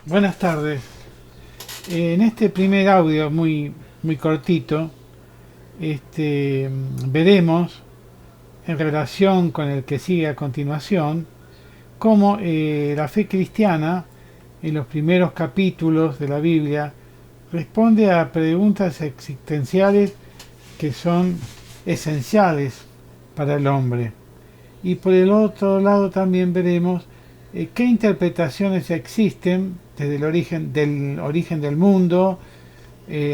Buenas tardes. En este primer audio muy cortito, veremos en relación con el que sigue a continuación cómo la fe cristiana en los primeros capítulos de la Biblia responde a preguntas existenciales que son esenciales para el hombre. Y por el otro lado también veremos qué interpretaciones existen desde el origen del mundo,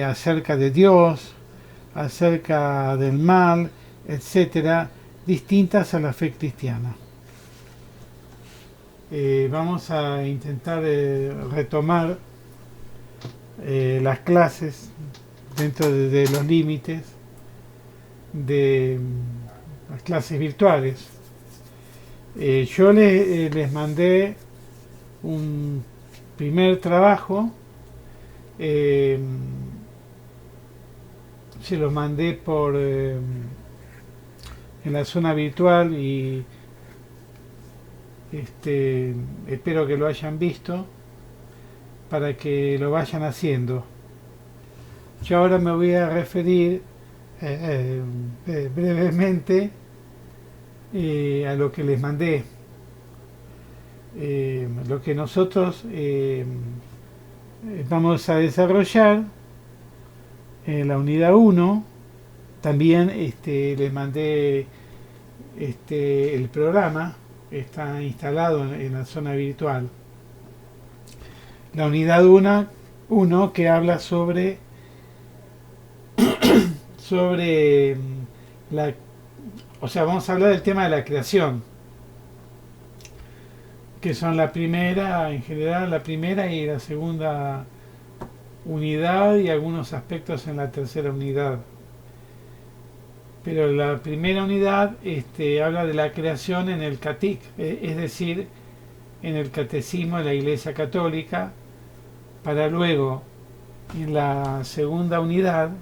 acerca de Dios, acerca del mal, etcétera, distintas a la fe cristiana. Vamos a intentar retomar las clases dentro de los límites de las clases virtuales. Yo les mandé un primer trabajo, eh, se los mandé por en la zona virtual y espero que lo hayan visto para que lo vayan haciendo. Yo ahora me voy a referir brevemente a lo que les mandé. Lo que nosotros vamos a desarrollar en la unidad 1. También les mandé el programa, está instalado en la zona virtual. La unidad 1 que habla sobre la, o sea, vamos a hablar del tema de la creación, que son la primera, en general la primera y la segunda unidad y algunos aspectos en la tercera unidad. Pero la primera unidad habla de la creación en el catic, es decir, en el catecismo de la Iglesia Católica, para luego en la segunda unidad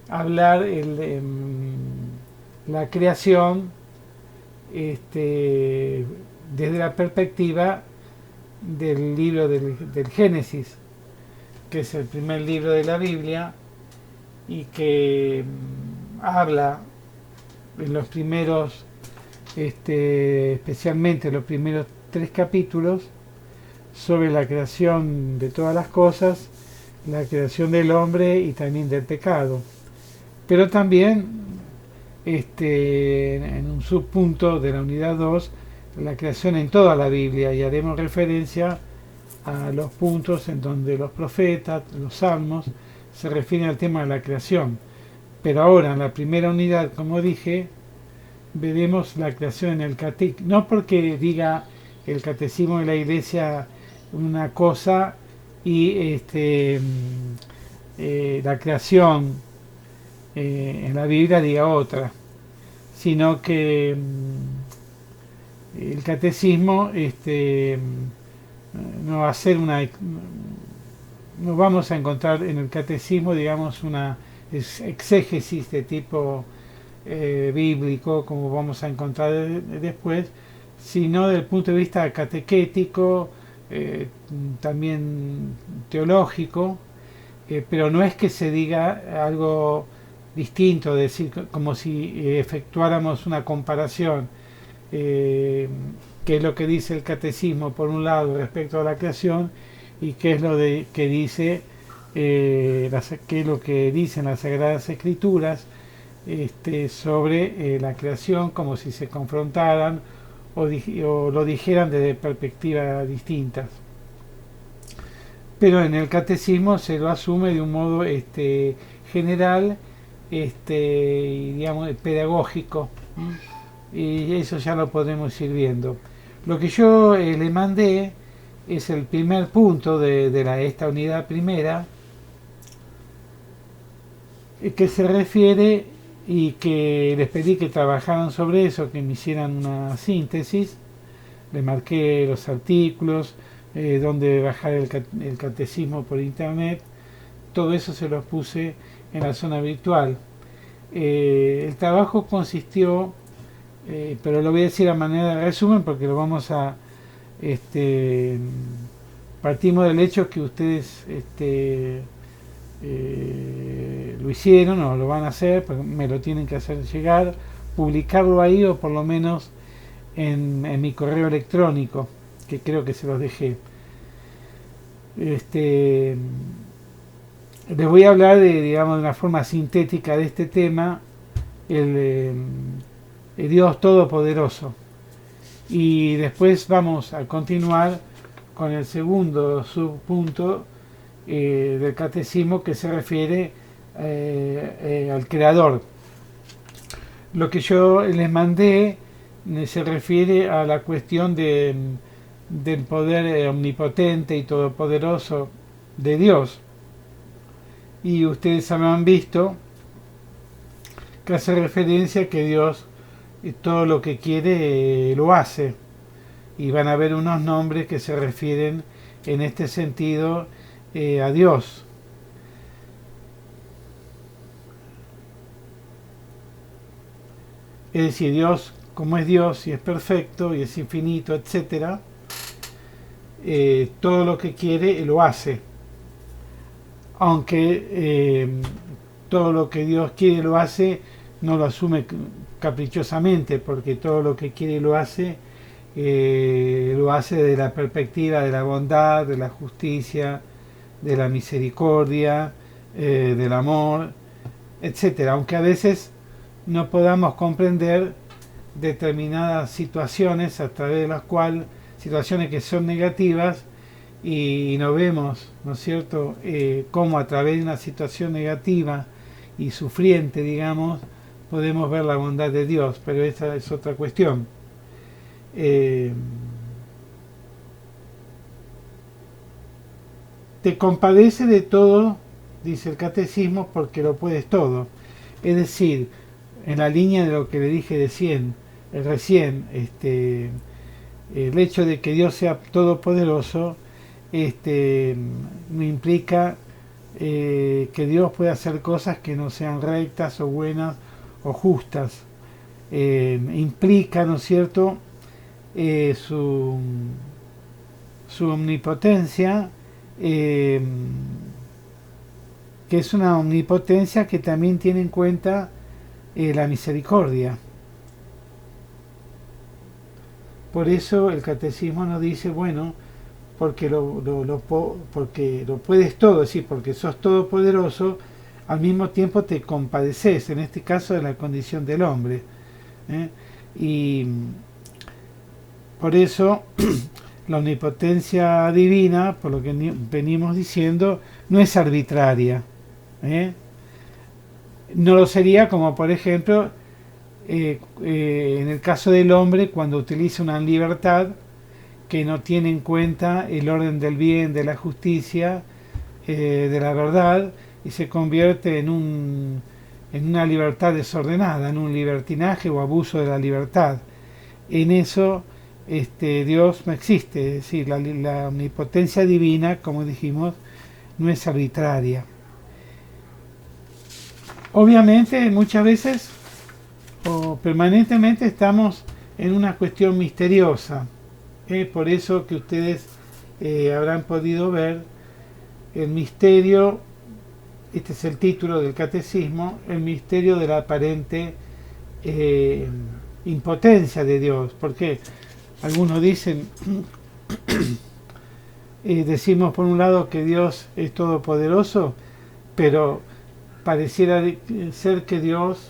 hablar la creación desde la perspectiva del libro del Génesis, que es el primer libro de la Biblia y que habla en los primeros, especialmente los primeros 3 capítulos, sobre la creación de todas las cosas, la creación del hombre y también del pecado. Pero también en un subpunto de la unidad 2, la creación en toda la Biblia, y haremos referencia a los puntos en donde los profetas, los salmos, se refieren al tema de la creación. Pero ahora, en la primera unidad, como dije, veremos la creación en el catecismo, no porque diga el catecismo de la Iglesia una cosa y la creación en la Biblia diga otra, sino que el catecismo no va a ser no vamos a encontrar en el catecismo, digamos, una exégesis de tipo bíblico, como vamos a encontrar después, sino desde el punto de vista catequético, también teológico, pero no es que se diga algo distinto, decir, como si efectuáramos una comparación, qué es lo que dice el catecismo por un lado respecto a la creación y qué es que dice qué es lo que dicen las Sagradas Escrituras sobre la creación, como si se confrontaran o lo dijeran desde perspectivas distintas. Pero en el catecismo se lo asume de un modo general y digamos pedagógico, y eso ya lo podemos ir viendo. Lo que yo le mandé es el primer punto de esta unidad primera, que se refiere y que les pedí que trabajaran sobre eso, que me hicieran una síntesis. Le marqué los artículos, donde bajar el catecismo por internet. Todo eso se los puse en la zona virtual. El trabajo consistió, pero lo voy a decir a manera de resumen porque lo vamos a partimos del hecho que ustedes lo hicieron o lo van a hacer, pero me lo tienen que hacer llegar, publicarlo ahí o por lo menos en mi correo electrónico, que creo que se los dejé. Les voy a hablar digamos, de una forma sintética de este tema, el Dios Todopoderoso. Y después vamos a continuar con el segundo subpunto del catecismo, que se refiere al Creador. Lo que yo les mandé se refiere a la cuestión del poder omnipotente y todopoderoso de Dios. Y ustedes habrán visto que hace referencia a que Dios todo lo que quiere lo hace. Y van a ver unos nombres que se refieren en este sentido a Dios. Es decir, Dios, como es Dios y es perfecto y es infinito, etc., todo lo que quiere lo hace. Aunque todo lo que Dios quiere lo hace, no lo asume caprichosamente, porque todo lo que quiere lo hace desde la perspectiva de la bondad, de la justicia, de la misericordia, del amor, etc. Aunque a veces no podamos comprender determinadas situaciones a través de las cuales, situaciones que son negativas, y no vemos, ¿no es cierto?, cómo a través de una situación negativa y sufriente, digamos, podemos ver la bondad de Dios, pero esta es otra cuestión. Te compadece de todo, dice el catecismo, porque lo puedes todo. Es decir, en la línea de lo que le dije recién, el hecho de que Dios sea todopoderoso no implica que Dios pueda hacer cosas que no sean rectas o buenas o justas. Implica, ¿no es cierto?, su omnipotencia, que es una omnipotencia que también tiene en cuenta la misericordia. Por eso el catecismo nos dice, bueno, porque porque lo puedes todo, es decir, porque sos todopoderoso, al mismo tiempo te compadeces, en este caso de la condición del hombre. Y por eso la omnipotencia divina, por lo que venimos diciendo, no es arbitraria. No lo sería como, por ejemplo, en el caso del hombre, cuando utiliza una libertad que no tiene en cuenta el orden del bien, de la justicia, de la verdad, y se convierte en una libertad desordenada, en un libertinaje o abuso de la libertad. En eso Dios no existe, es decir, la omnipotencia divina, como dijimos, no es arbitraria. Obviamente, muchas veces o permanentemente estamos en una cuestión misteriosa. Por eso que ustedes habrán podido ver el misterio, este es el título del catecismo, el misterio de la aparente impotencia de Dios. Porque algunos dicen, decimos por un lado que Dios es todopoderoso, pero pareciera ser que Dios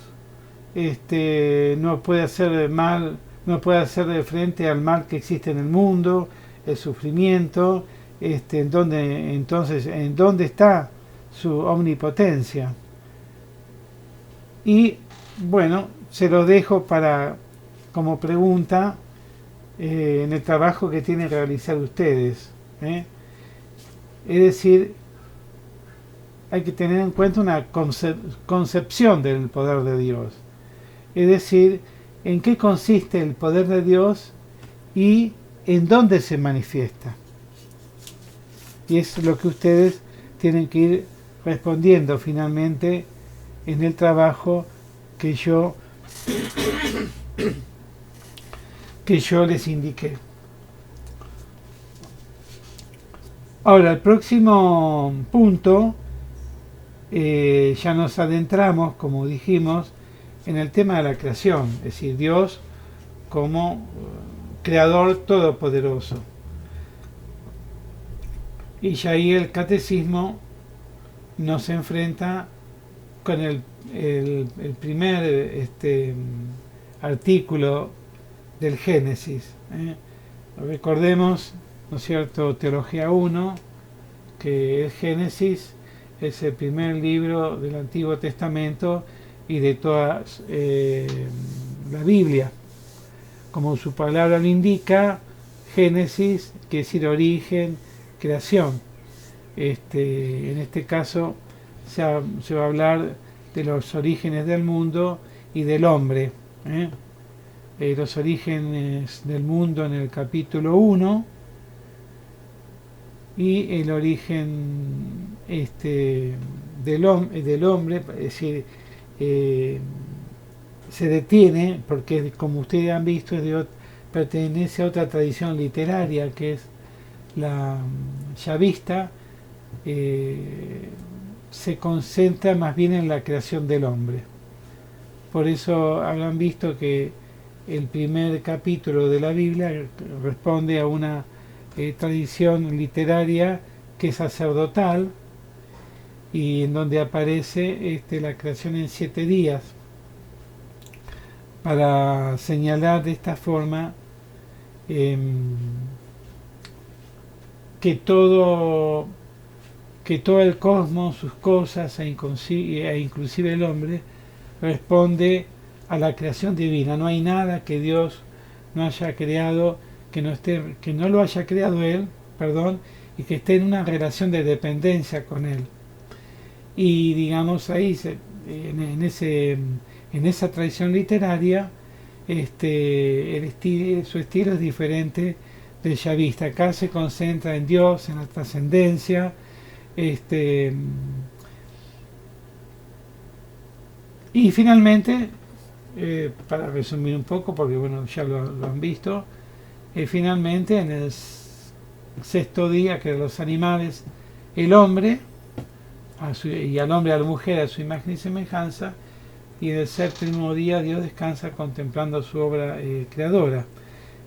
no puede hacer mal, no puede hacer frente al mal que existe en el mundo, el sufrimiento, ¿en dónde está su omnipotencia? Y bueno, se lo dejo como pregunta en el trabajo que tienen que realizar ustedes. Es decir, hay que tener en cuenta una concepción del poder de Dios. Es decir, en qué consiste el poder de Dios y en dónde se manifiesta. Y es lo que ustedes tienen que ir respondiendo finalmente en el trabajo que yo les indiqué. Ahora, el próximo punto, ya nos adentramos, como dijimos, en el tema de la creación, es decir, Dios como creador todopoderoso. Y ya ahí el catecismo nos enfrenta con el primer artículo del Génesis. Recordemos, ¿no es cierto?, Teología 1, que el Génesis es el primer libro del Antiguo Testamento y de toda la Biblia. Como su palabra lo indica, Génesis quiere decir origen, creación. En este caso se va a hablar de los orígenes del mundo y del hombre. Los orígenes del mundo en el capítulo 1 y el origen del hombre, es decir, se detiene porque, como ustedes han visto, pertenece a otra tradición literaria que es la yavista. Se concentra más bien en la creación del hombre. Por eso habrán visto que el primer capítulo de la Biblia responde a una tradición literaria que es sacerdotal y en donde aparece la creación en 7 días para señalar de esta forma que todo el cosmos, sus cosas e inclusive el hombre responde a la creación divina. No hay nada que Dios no haya creado, que no lo haya creado Él, y que esté en una relación de dependencia con Él. Y digamos ahí, en esa tradición literaria, su estilo es diferente del yavista. Acá se concentra en Dios, en la trascendencia. Y finalmente, para resumir un poco, porque bueno, ya lo han visto, finalmente en el 6.º día, que de los animales, el hombre, y al hombre y a la mujer a su imagen y semejanza, y en el 7.º día Dios descansa contemplando su obra creadora.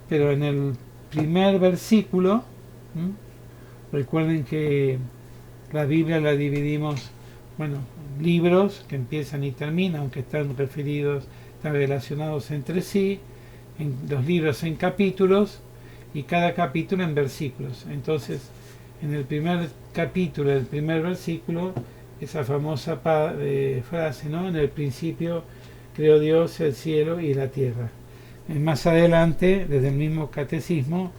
Pero en el primer versículo, recuerden que la Biblia la dividimos, libros que empiezan y terminan, aunque están relacionados entre sí, en los libros en capítulos y cada capítulo en versículos. Entonces, en el primer capítulo, el primer versículo, esa famosa frase, ¿no? En el principio creó Dios el cielo y la tierra. Más adelante, desde el mismo catecismo,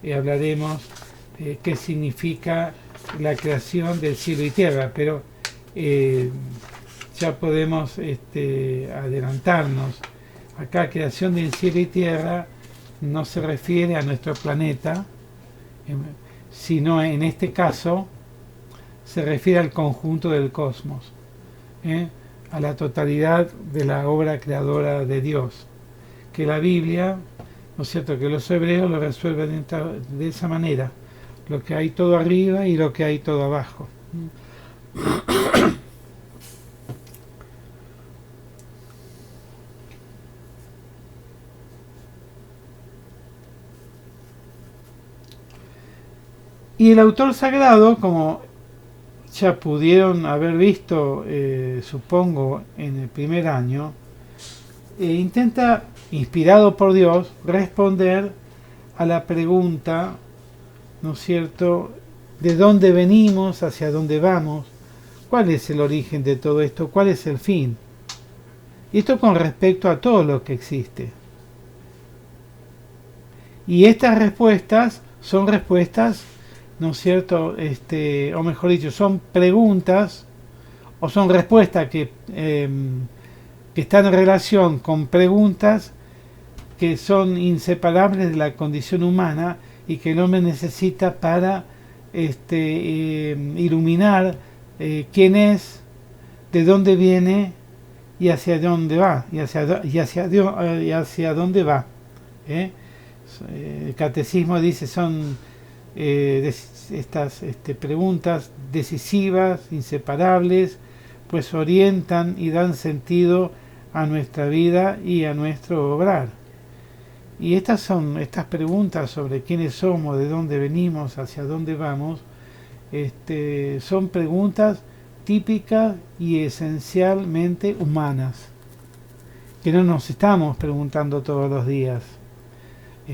hablaremos qué significa la creación del cielo y tierra, pero ya podemos adelantarnos. Acá creación del cielo y tierra no se refiere a nuestro planeta, sino en este caso se refiere al conjunto del cosmos, a la totalidad de la obra creadora de Dios, que la Biblia, ¿no es cierto?, que los hebreos lo resuelven de esa manera, lo que hay todo arriba y lo que hay todo abajo. Y el autor sagrado, como ya pudieron haber visto, supongo, en el primer año, intenta, inspirado por Dios, responder a la pregunta, ¿no es cierto?, de dónde venimos, hacia dónde vamos, cuál es el origen de todo esto, cuál es el fin. Y esto con respecto a todo lo que existe. Y estas respuestas son respuestas, ¿no es cierto?, o mejor dicho, son preguntas o son respuestas que están en relación con preguntas que son inseparables de la condición humana y que el hombre necesita para iluminar quién es, de dónde viene y hacia dónde va, y hacia dónde va. El catecismo dice son estas preguntas decisivas, inseparables, pues orientan y dan sentido a nuestra vida y a nuestro obrar. Y estas preguntas sobre quiénes somos, de dónde venimos, hacia dónde vamos, son preguntas típicas y esencialmente humanas, que no nos estamos preguntando todos los días.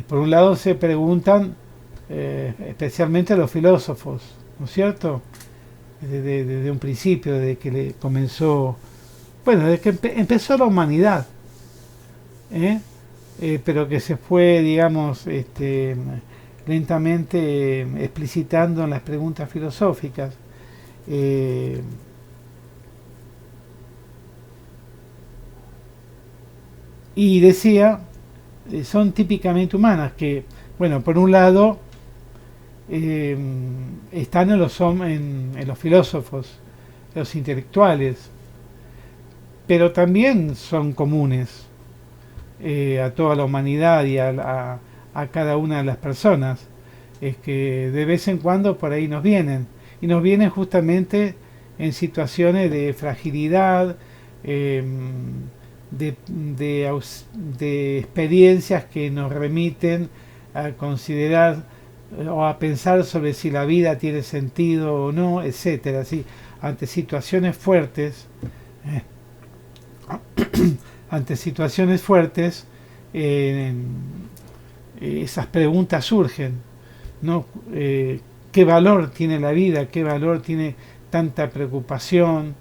Por un lado se preguntan especialmente los filósofos, ¿no es cierto? Desde un principio, desde que comenzó, bueno, desde que empezó la humanidad, pero que se fue, digamos, lentamente explicitando en las preguntas filosóficas. Y decía, son típicamente humanas, que, bueno, por un lado están en los filósofos, los intelectuales, pero también son comunes a toda la humanidad y a cada una de las personas. Es que de vez en cuando por ahí nos vienen, y nos vienen justamente en situaciones de fragilidad, de experiencias que nos remiten a considerar o a pensar sobre si la vida tiene sentido o no, etcétera. Así, ante situaciones fuertes, eh, ante situaciones fuertes, esas preguntas surgen, ¿no? ¿Qué valor tiene la vida? ¿Qué valor tiene tanta preocupación?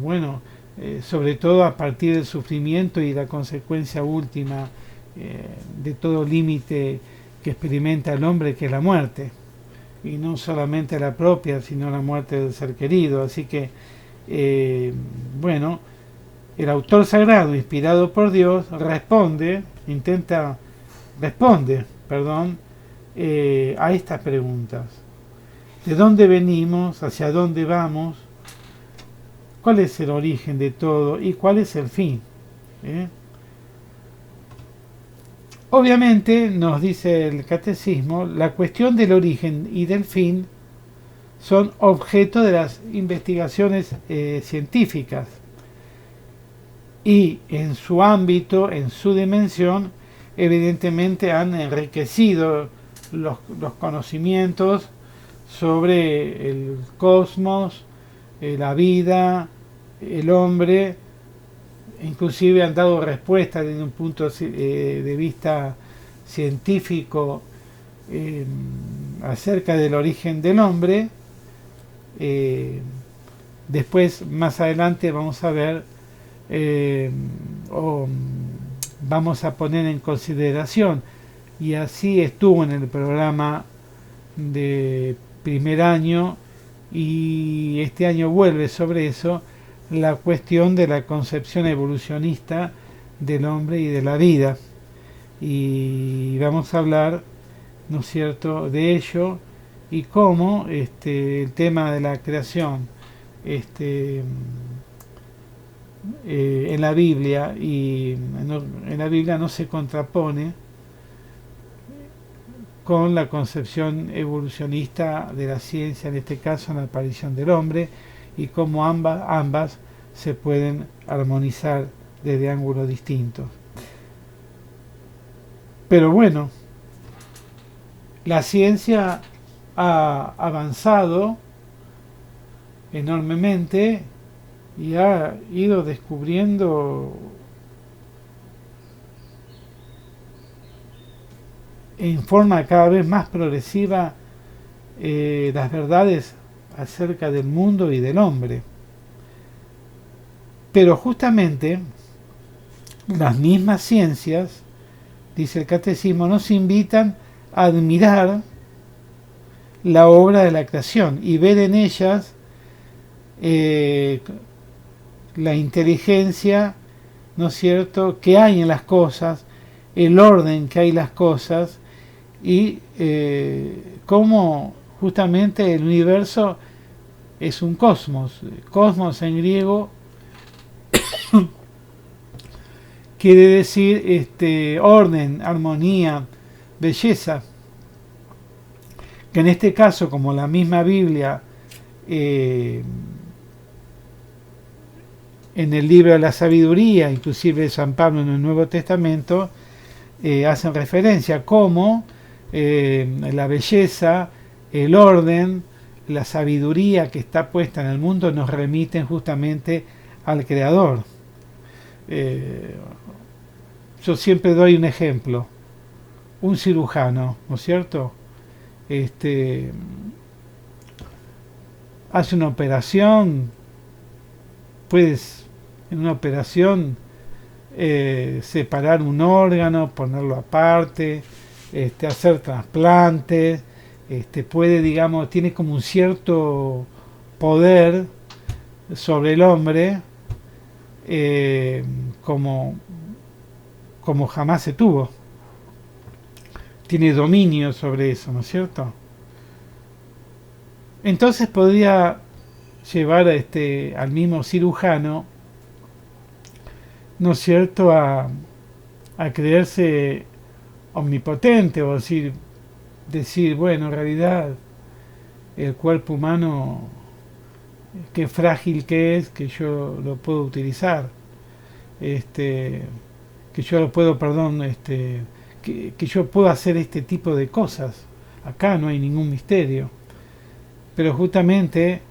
Bueno, sobre todo a partir del sufrimiento y la consecuencia última de todo límite que experimenta el hombre, que es la muerte, y no solamente la propia, sino la muerte del ser querido. Así que, bueno, el autor sagrado, inspirado por Dios, responde, perdón, a estas preguntas. ¿De dónde venimos? ¿Hacia dónde vamos? ¿Cuál es el origen de todo? ¿Y cuál es el fin? Obviamente, nos dice el catecismo, la cuestión del origen y del fin son objeto de las investigaciones científicas, y en su ámbito, en su dimensión, evidentemente han enriquecido los conocimientos sobre el cosmos, la vida, el hombre. Inclusive han dado respuestas desde un punto de vista científico acerca del origen del hombre. Después, más adelante, vamos a ver o vamos a poner en consideración, y así estuvo en el programa de primer año, y este año vuelve sobre eso, la cuestión de la concepción evolucionista del hombre y de la vida, y vamos a hablar, ¿no es cierto?, de ello, y cómo el tema de la creación en la Biblia en la Biblia no se contrapone con la concepción evolucionista de la ciencia, en este caso en la aparición del hombre, y cómo ambas se pueden armonizar desde ángulos distintos. Pero bueno, la ciencia ha avanzado enormemente y ha ido descubriendo en forma cada vez más progresiva las verdades acerca del mundo y del hombre. Pero justamente las mismas ciencias, dice el catecismo, nos invitan a admirar la obra de la creación y ver en ellas la inteligencia, ¿no es cierto?, que hay en las cosas, el orden que hay en las cosas, y cómo justamente el universo es un cosmos. Cosmos en griego quiere decir orden, armonía, belleza. que en este caso, como la misma Biblia, eh, en el libro de la sabiduría, inclusive San Pablo en el Nuevo Testamento, hacen referencia como la belleza, el orden, la sabiduría que está puesta en el mundo nos remiten justamente al Creador. Eh, yo siempre doy un ejemplo, un cirujano, ¿no es cierto? Este, hace una operación, puedes en una operación separar un órgano, ponerlo aparte, hacer trasplantes, puede, digamos, tiene como un cierto poder sobre el hombre, eh, como, como jamás se tuvo. Tiene dominio sobre eso, ¿no es cierto? Entonces podría llevar al mismo cirujano, ¿no es cierto?, a creerse omnipotente o decir, bueno, en realidad el cuerpo humano, qué frágil que es, que yo lo puedo utilizar, que yo lo puedo, perdón, que yo puedo hacer este tipo de cosas. Acá no hay ningún misterio. Pero justamente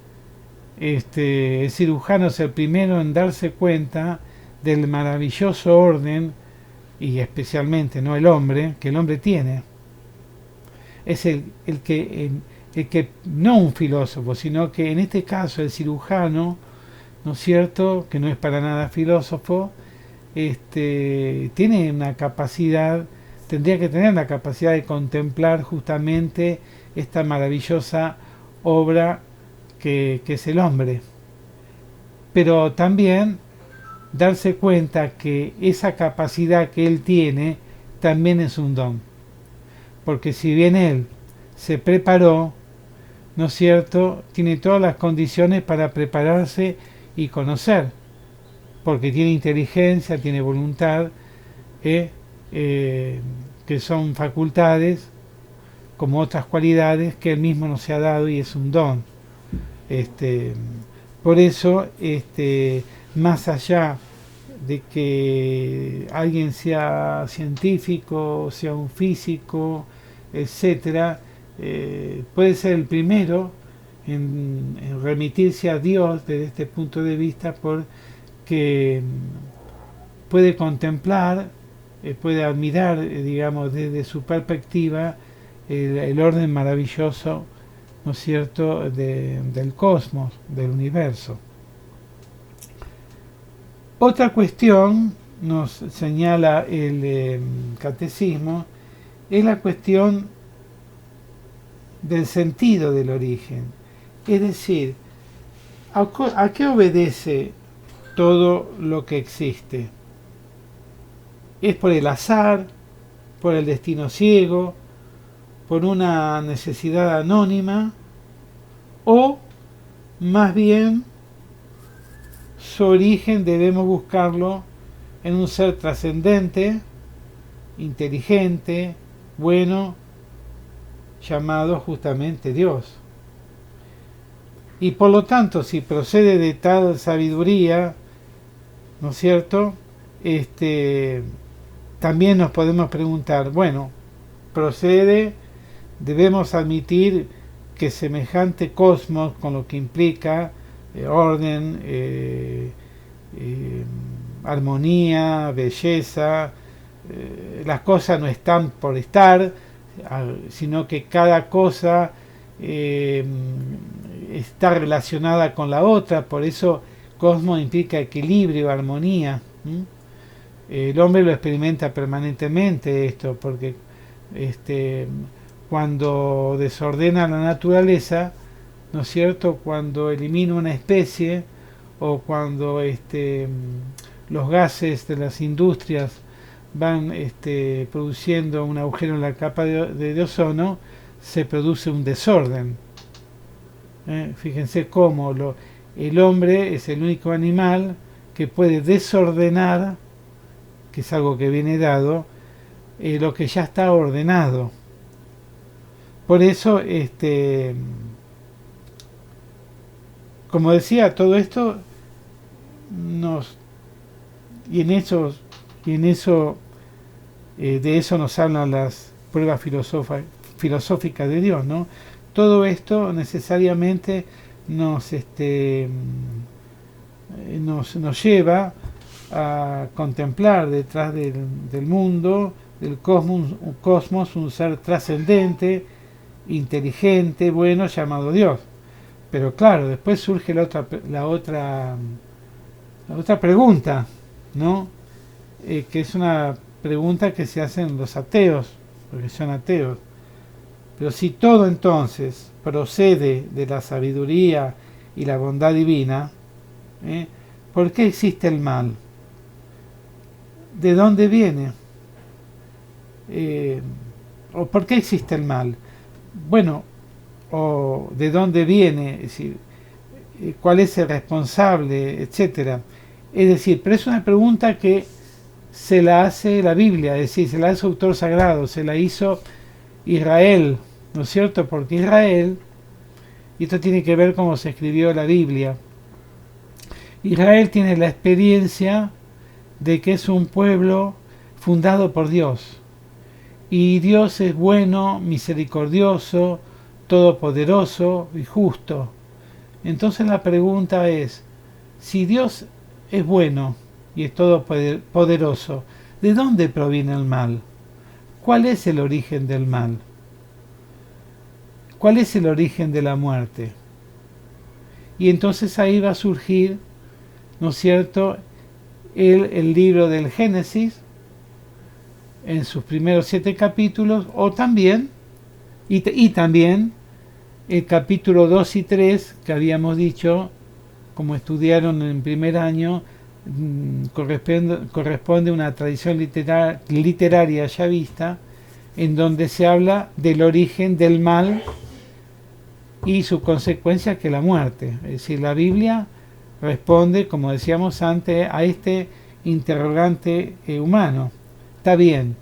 el cirujano es el primero en darse cuenta del maravilloso orden, y especialmente no el hombre, que el hombre tiene. Es el que, no un filósofo, sino que en este caso el cirujano, ¿no es cierto?, que no es para nada filósofo, tiene una capacidad, tendría que tener la capacidad de contemplar justamente esta maravillosa obra que es el hombre. Pero también darse cuenta que esa capacidad que él tiene también es un don. Porque si bien él se preparó, ¿no es cierto?, tiene todas las condiciones para prepararse y conocer. Porque tiene inteligencia, tiene voluntad, que son facultades como otras cualidades que él mismo no se ha dado y es un don. Este, por eso, más allá de que alguien sea científico, sea un físico, etcétera, puede ser el primero en remitirse a Dios desde este punto de vista, porque puede contemplar, puede admirar, digamos, desde su perspectiva, el orden maravilloso, ¿no es cierto?, del cosmos, del universo. Otra cuestión, nos señala el catecismo, es la cuestión del sentido del origen. Es decir, ¿a qué obedece todo lo que existe? ¿Es por el azar, por el destino ciego, por una necesidad anónima, o más bien su origen debemos buscarlo en un ser trascendente, inteligente, bueno, llamado justamente Dios? Y por lo tanto, si procede de tal sabiduría, ¿no es cierto?, también nos podemos preguntar, bueno, procede, debemos admitir que semejante cosmos, con lo que implica orden, armonía, belleza, las cosas no están por estar, sino que cada cosa está relacionada con la otra. Por eso cosmos implica equilibrio, armonía. El hombre lo experimenta permanentemente esto, porque cuando desordena la naturaleza, ¿no es cierto?, cuando elimina una especie, o cuando los gases de las industrias van produciendo un agujero en la capa de ozono, se produce un desorden. Fíjense cómo el hombre es el único animal que puede desordenar, que es algo que viene dado, lo que ya está ordenado. Por eso, como decía, todo esto nos y en eso de eso nos hablan las pruebas filosóficas de Dios, ¿no? Todo esto necesariamente nos nos lleva a contemplar detrás del mundo, del cosmos, un ser trascendente, inteligente, bueno, llamado Dios. Pero claro, después surge la otra pregunta, ¿no? Que es una pregunta que se hacen los ateos, porque son ateos. Pero si todo entonces procede de la sabiduría y la bondad divina, ¿eh? ¿Por qué existe el mal? ¿De dónde viene? ¿O por qué existe el mal? Bueno, o de dónde viene, es decir, cuál es el responsable, etcétera. Es decir, pero es una pregunta que se la hace la Biblia, es decir, se la hace autor sagrado, se la hizo Israel, ¿no es cierto? Porque Israel, y esto tiene que ver cómo se escribió la Biblia, Israel tiene la experiencia de que es un pueblo fundado por Dios. Y Dios es bueno, misericordioso, todopoderoso y justo. Entonces la pregunta es, si Dios es bueno y es todopoderoso, ¿de dónde proviene el mal? ¿Cuál es el origen del mal? ¿Cuál es el origen de la muerte? Y entonces ahí va a surgir, ¿no es cierto?, el libro del Génesis, en sus primeros 7 capítulos, o también, y también el capítulo 2 y 3, que habíamos dicho, como estudiaron en primer año, corresponde a una tradición literaria ya vista, en donde se habla del origen del mal y su consecuencia, que es la muerte. Es decir, la Biblia responde, como decíamos antes, a este interrogante humano. Está bien,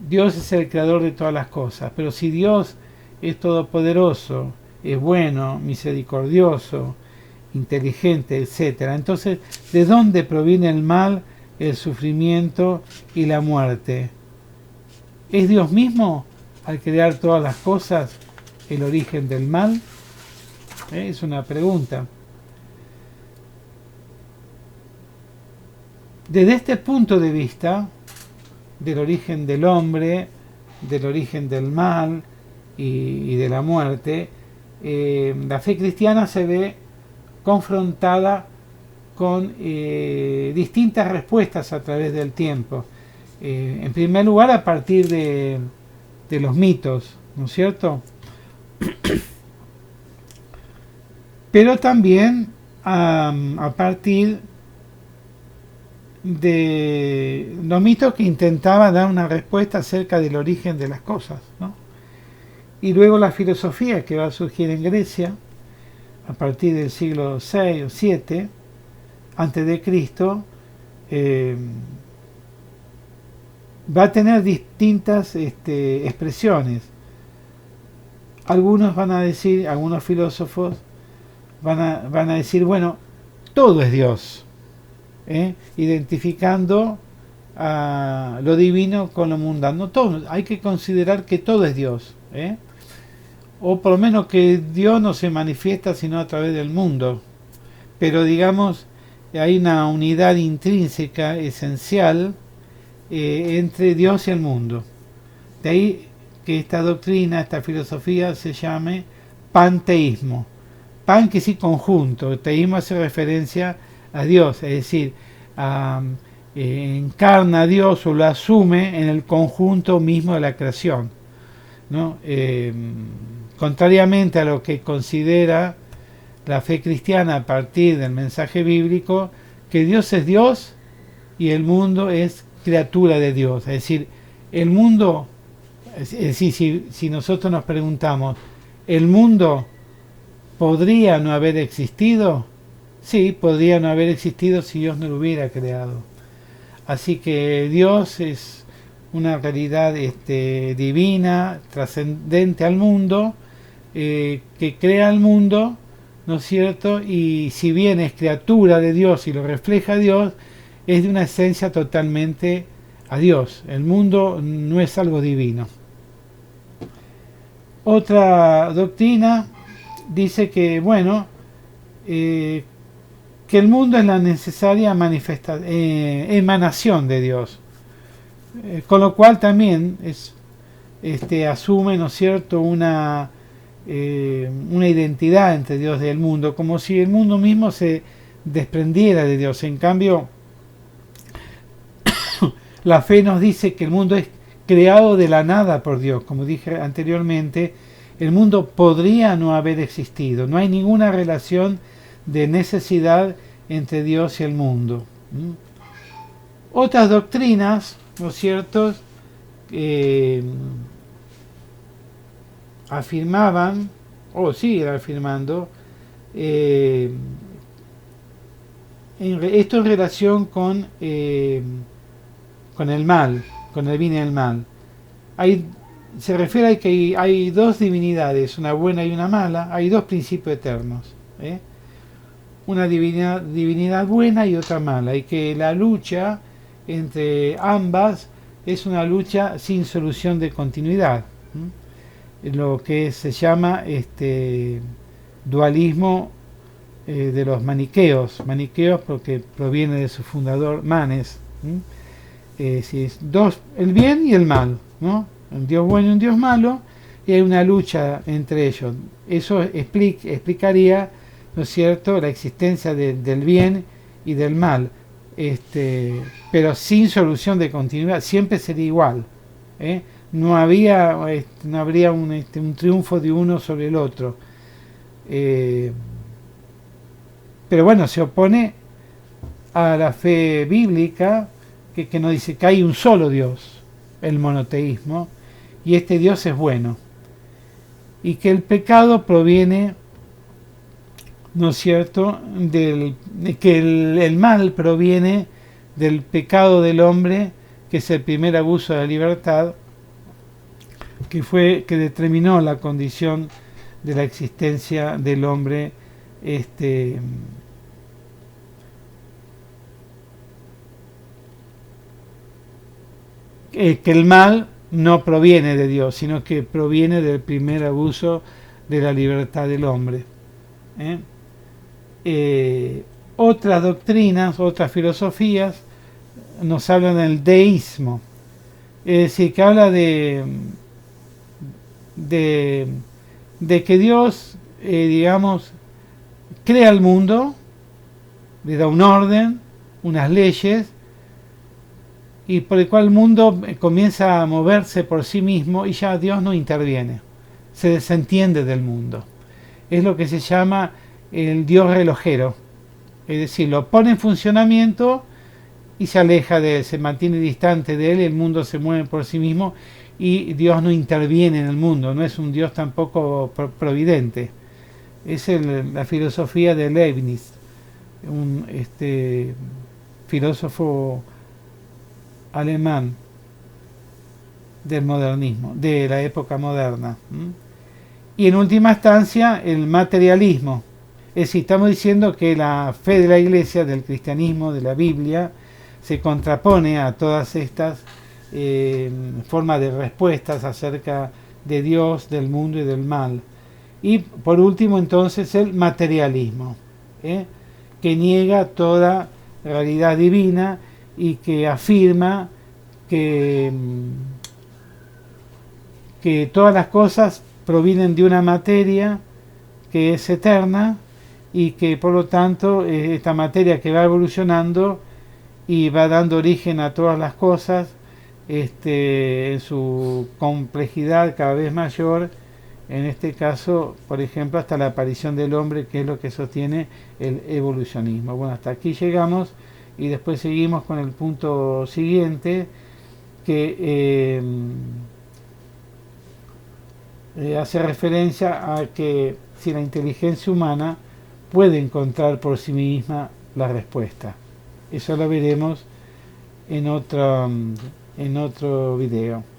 Dios es el creador de todas las cosas, pero si Dios es todopoderoso, es bueno, misericordioso, inteligente, etcétera, entonces, ¿de dónde proviene el mal, el sufrimiento y la muerte? ¿Es Dios mismo, al crear todas las cosas, el origen del mal? Es una pregunta. Desde este punto de vista, del origen del hombre, del origen del mal y de la muerte, la fe cristiana se ve confrontada con distintas respuestas a través del tiempo. En primer lugar, a partir de los mitos, ¿no es cierto? Pero también a partir de los mitos que intentaban dar una respuesta acerca del origen de las cosas, ¿no? Y luego la filosofía que va a surgir en Grecia a partir del siglo VI o VII antes de Cristo, va a tener distintas expresiones. Algunos van a decir, algunos filósofos van a decir, bueno, todo es Dios, identificando a lo divino con lo mundano. Todo, hay que considerar que todo es Dios, o por lo menos que Dios no se manifiesta sino a través del mundo, pero digamos hay una unidad intrínseca esencial entre Dios y el mundo. De ahí que esta doctrina, esta filosofía se llame panteísmo. Pan que sí conjunto, teísmo hace referencia a Dios, es decir, encarna a Dios o lo asume en el conjunto mismo de la creación, ¿no? Contrariamente a lo que considera la fe cristiana a partir del mensaje bíblico, que Dios es Dios y el mundo es criatura de Dios. Es decir, el mundo, es decir, si nosotros nos preguntamos, ¿el mundo podría no haber existido? Sí, podría no haber existido si Dios no lo hubiera creado. Así que Dios es una realidad divina, trascendente al mundo, que crea el mundo, ¿no es cierto? Y si bien es criatura de Dios y lo refleja a Dios, es de una esencia totalmente a Dios. El mundo no es algo divino. Otra doctrina dice que, bueno, que el mundo es la necesaria emanación de Dios. Con lo cual también asume, ¿no es cierto?, una identidad entre Dios y el mundo, como si el mundo mismo se desprendiera de Dios. En cambio, la fe nos dice que el mundo es creado de la nada por Dios. Como dije anteriormente, el mundo podría no haber existido. No hay ninguna relación de necesidad entre Dios y el mundo. Otras doctrinas, ¿no es cierto?, afirmaban, o siguen afirmando, esto en relación con el mal, con el bien y el mal. Se refiere a que hay dos divinidades, una buena y una mala, hay dos principios eternos, una divinidad buena y otra mala, y que la lucha entre ambas es una lucha sin solución de continuidad, lo que se llama dualismo de los maniqueos porque proviene de su fundador Manes. Si es el bien y el mal, ¿no? Un Dios bueno y un Dios malo, y hay una lucha entre ellos. Eso explicaría, ¿no es cierto?, la existencia del bien y del mal, pero sin solución de continuidad, siempre sería igual, no habría un triunfo de uno sobre el otro, pero bueno, se opone a la fe bíblica que nos dice que hay un solo Dios, el monoteísmo, y este Dios es bueno, y que el pecado proviene, ¿no es cierto?, que el mal proviene del pecado del hombre, que es el primer abuso de la libertad, que determinó la condición de la existencia del hombre, que el mal no proviene de Dios, sino que proviene del primer abuso de la libertad del hombre. Otras doctrinas, otras filosofías nos hablan del deísmo, es decir, que habla de que Dios, digamos, crea el mundo, le da un orden, unas leyes, y por el cual el mundo comienza a moverse por sí mismo y ya Dios no interviene, se desentiende del mundo. Es lo que se llama el Dios relojero, es decir, lo pone en funcionamiento y se aleja de él, se mantiene distante de él, el mundo se mueve por sí mismo y Dios no interviene en el mundo, no es un Dios tampoco providente. Es la filosofía de Leibniz, un filósofo alemán del modernismo, de la época moderna. Y en última instancia el materialismo, es decir, estamos diciendo que la fe de la Iglesia, del cristianismo, de la Biblia, se contrapone a todas estas formas de respuestas acerca de Dios, del mundo y del mal. Y por último entonces el materialismo, que niega toda realidad divina y que afirma que todas las cosas provienen de una materia que es eterna y que por lo tanto esta materia que va evolucionando y va dando origen a todas las cosas, en su complejidad cada vez mayor, en este caso, por ejemplo, hasta la aparición del hombre, que es lo que sostiene el evolucionismo. Bueno, hasta aquí llegamos y después seguimos con el punto siguiente, que hace referencia a que si la inteligencia humana puede encontrar por sí misma la respuesta. Eso lo veremos en en otro video.